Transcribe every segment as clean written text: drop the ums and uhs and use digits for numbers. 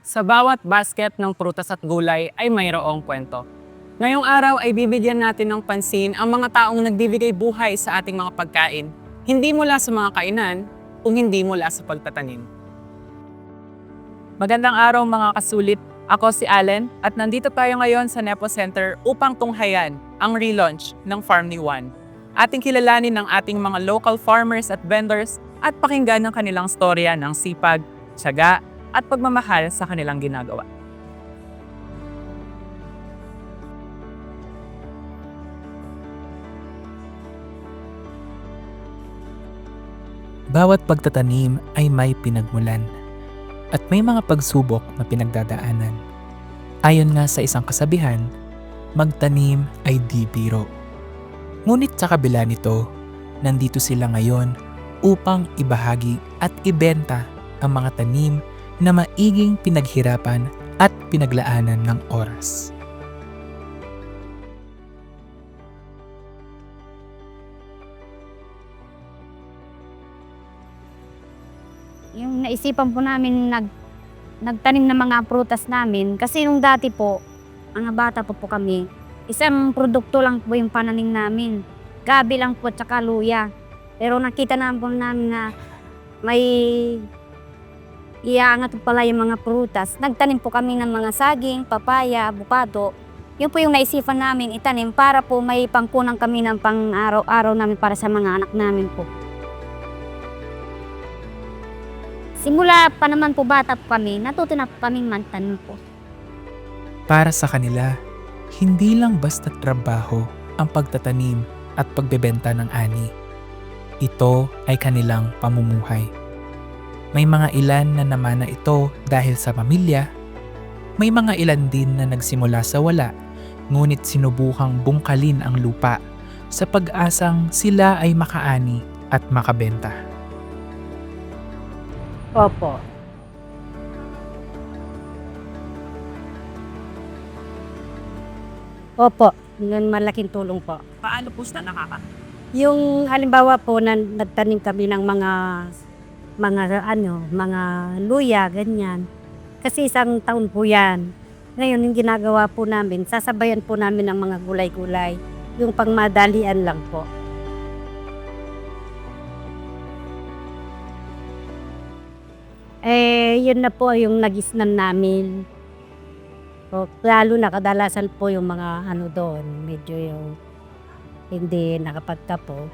Sa bawat basket ng prutas at gulay ay mayroong kwento. Ngayong araw ay bibigyan natin ng pansin ang mga taong nagbibigay buhay sa ating mga pagkain, hindi mula sa mga kainan, kung hindi mula sa pagtatanim. Magandang araw mga kasulit. Ako si Allen at nandito tayo ngayon sa Nepo Center upang tunghayan ang relaunch ng Farm ni Juan. Ating kilalanin ng ating mga local farmers at vendors at pakinggan ang kanilang storya ng sipag, tiyaga at pagmamahal sa kanilang ginagawa. Bawat pagtatanim ay may pinagmulan at may mga pagsubok na pinagdadaanan. Ayon nga sa isang kasabihan, magtanim ay di biro. Ngunit sa kabila nito, nandito sila ngayon upang ibahagi at ibenta ang mga tanim na maiging pinaghirapan at pinaglaanan ng oras. Yung naisipan po namin nagtanim ng mga prutas namin kasi nung dati po, mga bata po kami, isang produkto lang po yung pananim namin. Gabi lang po tsaka luya. Pero nakita naman po namin na may iaangat po pala yung mga prutas. Nagtanim po kami ng mga saging, papaya, abukado. Yun po yung naisipan namin itanim para po may pangkunang kami ng pang-araw-araw namin para sa mga anak namin po. Simula pa naman po bata po kami, natuto na po kaming magtanim po. Para sa kanila, hindi lang basta trabaho ang pagtatanim at pagbebenta ng ani. Ito ay kanilang pamumuhay. May mga ilan na namana ito dahil sa pamilya. May mga ilan din na nagsimula sa wala, ngunit sinubukang bungkalin ang lupa sa pag-asang sila ay makaani at makabenta. Opo. Opo, yun malaking tulong po. Paano po siya nakaka? Yung halimbawa po na nagtanim kami ng mga luya, ganyan. Kasi isang taon po yan. Ngayon, yung ginagawa po namin, sasabayan po namin ng mga gulay-gulay. Yung pangmadalian lang po. Yun na po yung nagisnan namin. O, lalo na kadalasan po yung mga doon, medyo yung hindi nakapagtapo.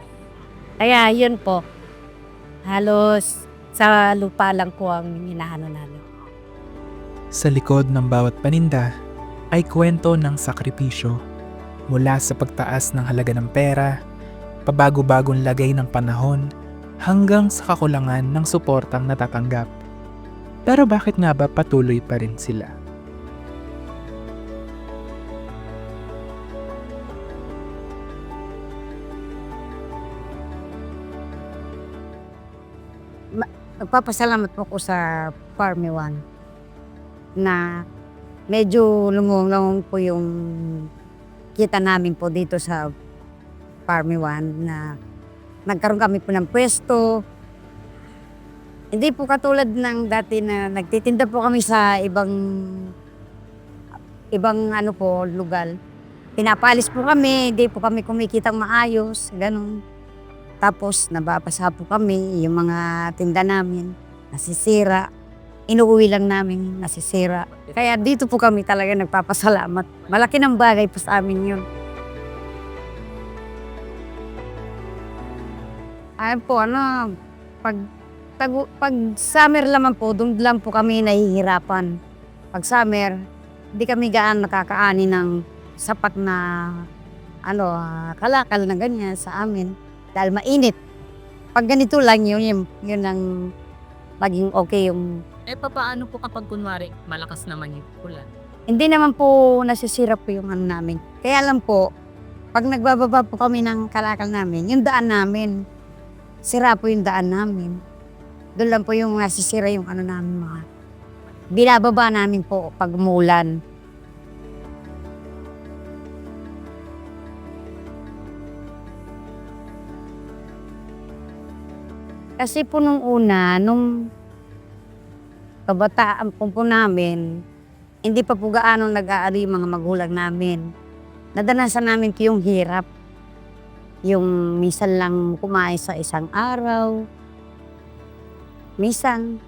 Kaya yun po, halos sa lupa lang po ang inaano namin. Sa likod ng bawat paninda ay kwento ng sakripisyo mula sa pagtaas ng halaga ng pera, pabago-bagong lagay ng panahon, hanggang sa kakulangan ng suportang natatanggap. Pero bakit nga ba patuloy pa rin sila? Nagpapasalamat po ko sa Farm ni Juan na medyo lumulong po yung kita namin po dito sa Farm ni Juan na nagkaroon kami po ng pwesto. Hindi po katulad ng dati na nagtitinda po kami sa ibang lugar. Pinapalis po kami, hindi po kami kumikitang maayos, ganun. Tapos nababasa po kami, yung mga tinda namin, nasisira. Inuuwi lang namin, nasisira. Kaya dito po kami talaga nagpapasalamat. Malaki ng bagay po sa amin yun. Ayun po, pag summer naman po, doon lang po kami nahihirapan. Pag summer, hindi kami gaan nakakaani ng sapat na kalakal na ganyan sa amin. Dahil mainit. Pag ganito lang yun ang maging okay yung... Paano po kapag kunwari malakas naman yung ulan? Hindi naman po nasisira po yung namin. Kaya lang po, pag nagbababa po kami ng kalakal namin, yung daan namin, sira po yung daan namin. Doon lang po yung nasisira yung namin mga... Binababa namin po pag umulan. Kasi po nung una, kabataan po namin, hindi pa po gaano nag-aari yung mga magulang namin. Nadanasan namin po yung hirap. Yung minsan lang kumain sa isang araw. Minsan,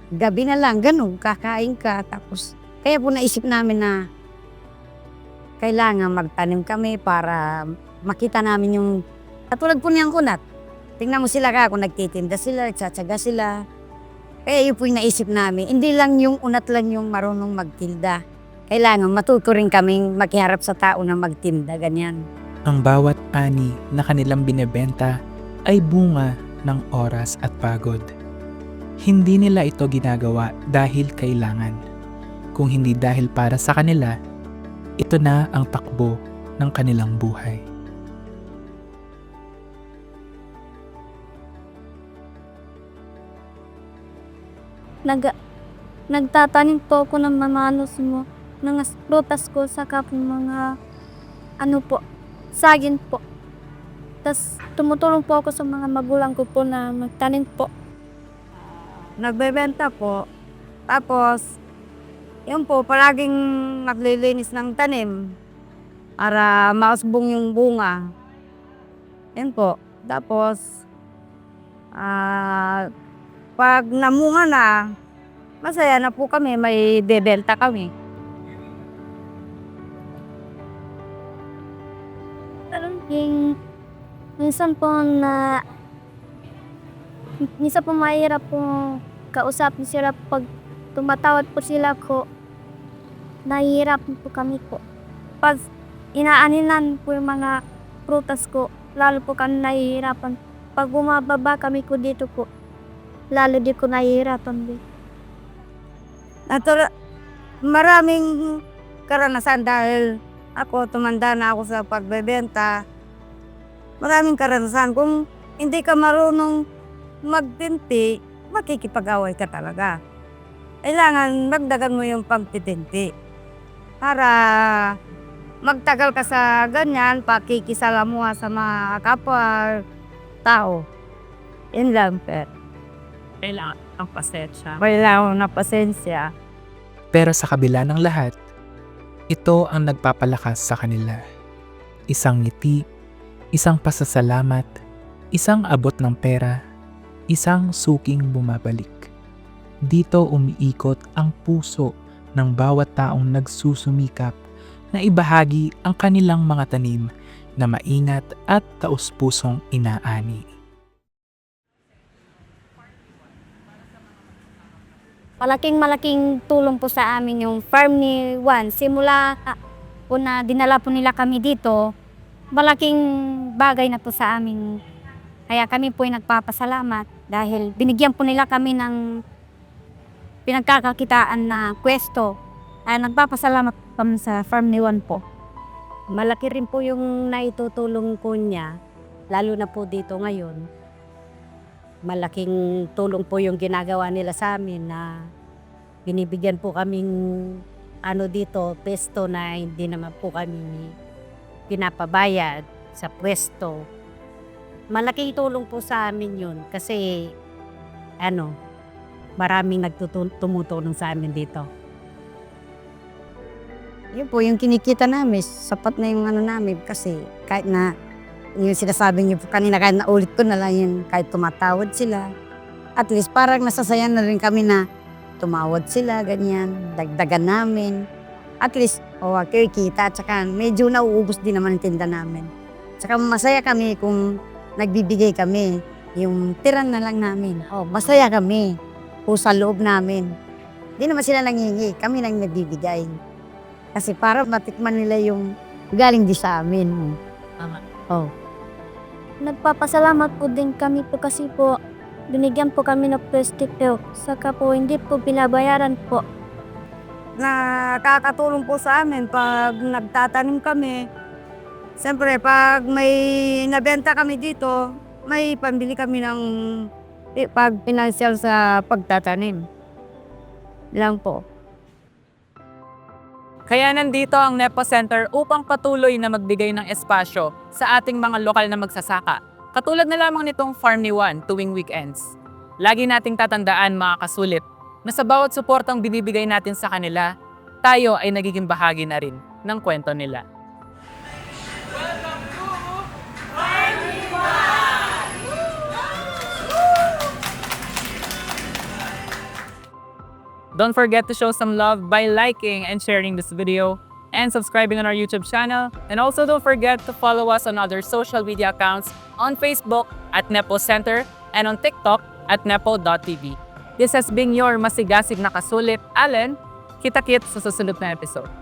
gabi na lang, ganun, kakain ka. Tapos, kaya po naisip namin na kailangan magtanim kami para makita namin yung katulad po niyang kunat. Tingnan mo sila kung nagtitinda sila, nagsatsaga sila. Kaya yun po yung naisip namin. Hindi lang yung unat lang yung marunong magtinda. Kailangan matuto rin kaming maghiharap sa tao na magtinda, ganyan. Ang bawat ani na kanilang binebenta ay bunga ng oras at pagod. Hindi nila ito ginagawa dahil kailangan. Kung hindi dahil para sa kanila, ito na ang takbo ng kanilang buhay. Nagtatanim po ako ng ng prutas ko saka po mga saging po. Tas tumutulong po ako sa mga magulang ko po na magtanim po. Nagbebenta po. Tapos, yun po, palaging naglilinis ng tanim para mausbong yung bunga. Yun po. Tapos, pag namunga na, masaya na po kami, may bebenta kami. Yung minsan po mahirap po kausapin sila pag tumatawad po sila ko. Nahihirapan po kami po. Pag inaanilan po yung mga prutas ko, lalo po kami nahihirapan. Pag bumababa kami ko dito po, lalo di ko nahihirapan din. Maraming karanasan dahil ako, tumanda na ako sa pagbebenta. Maraming karanasan. Kung hindi ka marunong magtinti, makikipag-away ka talaga. Kailangan magdagan mo yung pagtitinti. Para magtagal ka sa ganyan, pakikisalamuha sa mga kapwa-tao. Yun lang, per. Kailangan ng pasensya. Kailangan na pasensya. Pero sa kabila ng lahat, ito ang nagpapalakas sa kanila. Isang ngiti, isang pasasalamat, isang abot ng pera, isang suking bumabalik. Dito umiikot ang puso ng bawat taong nagsusumikap na ibahagi ang kanilang mga tanim na maingat at taus-pusong inaani. Malaking tulong po sa amin yung farm ni Juan. Simula po na dinala po nila kami dito, malaking bagay na po sa amin. Kaya kami po ay nagpapasalamat dahil binigyan po nila kami ng pinagkakakitaan na pwesto. Kaya nagpapasalamat kami sa farm ni Juan po. Malaki rin po yung naitutulong ko niya, lalo na po dito ngayon. Malaking tulong po yung ginagawa nila sa amin na binibigyan po kaming dito, pwesto na hindi naman po kami pinapabayad sa pwesto. Malaking tulong po sa amin yun kasi maraming tumutulong sa amin dito. Yun po, yung kinikita namin, sapat na yung namin kasi kahit na yung sinasabi niyo po kanina, kahit naulit ko na lang yun, kahit tumatawad sila. At least parang nasasayan na rin kami na tumawad sila, ganyan, dagdagan namin. At least, kita, tsaka medyo nauubos din naman yung tinda namin. Tsaka masaya kami kung nagbibigay kami, yung tiran na lang namin. Masaya kami po sa loob namin. Hindi naman sila nangingi, kami lang nagbibigay. Kasi para matikman nila yung galing di sa amin. Tama. Nagpapasalamat po din kami po kasi po binigyan po kami ng pwesto po. Saka po hindi po binabayaran po. Nakakatulong po sa amin pag nagtatanim kami. Siyempre, pag may nabenta kami dito, may pambili kami ng pag financial sa pagtatanim. Lang po. Kaya nandito ang Nepo Center upang patuloy na magbigay ng espasyo sa ating mga lokal na magsasaka. Katulad na lamang nitong Farm ni Juan tuwing weekends. Lagi nating tatandaan mga kasulit, na sa bawat suportang binibigay natin sa kanila, tayo ay nagiging bahagi na rin ng kwento nila. Don't forget to show some love by liking and sharing this video and subscribing on our YouTube channel. And also don't forget to follow us on other social media accounts on Facebook at Nepo Center and on TikTok at nepo.tv. This has been your masigasig na kasulit, Allen. Kita-kit sa susunod na episode.